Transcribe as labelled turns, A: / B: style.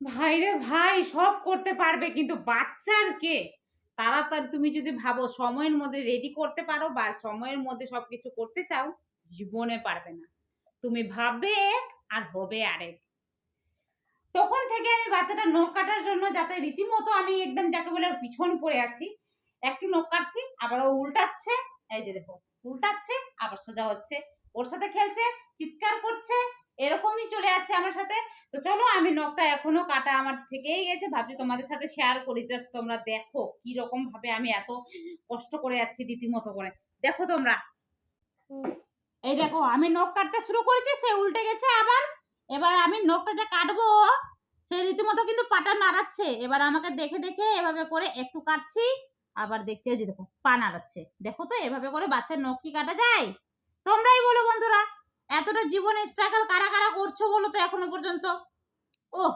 A: ভাই রে ভাই, সব করতে পারবে কিন্তু বাচ্চার কে তাড়াতাড়ি তুমি যদি ভাবো সময়ের মধ্যে রেডি করতে পারো বা সময়ের মধ্যে সবকিছু করতে চাও, জীবনে পারবে না। তুমি ভাববে এক আর হবে আরেক। তখন থেকে আমি বাচ্চাটা নখ কাটার জন্য যাতে রীতিমতো আমি একদম যাকে বলে পিছন পড়ে আছি, একটু নখ কাটছি আবার ও উল্টাচ্ছে, এই যে দেখো উল্টাচ্ছে আবার সোজা হচ্ছে, ওর সাথে খেলছে, চিৎকার করছে, এরকমই চলে যাচ্ছে আমার সাথে। তো চলো আমি নখটা এখনো কাটা আমার থেকেই গেছে, ভাবছি তোমাদের সাথে শেয়ার করি, জাস্ট তোমরা দেখো কি রকম ভাবে আমি এত কষ্ট করে যাচ্ছি রীতিমতো করে। দেখো তোমরা, এই দেখো আমি নখ কাটতে শুরু করেছি, সে উল্টে গেছে আবার। এবার আমি নখটা যে কাটবো, সে রীতিমতো কিন্তু পাটা নাড়াচ্ছে। এবার আমাকে দেখে দেখে এভাবে করে একটু কাটছি, আবার দেখছে যে দেখো পা নাড়াচ্ছে। দেখো তো এভাবে করে বাচ্চার নখ কি কাটা যায়? তোমরাই বলো বন্ধুরা, এতটা জীবনে স্ট্রাগল কারা কারা করছো বলো তো এখনো পর্যন্ত। ওহ,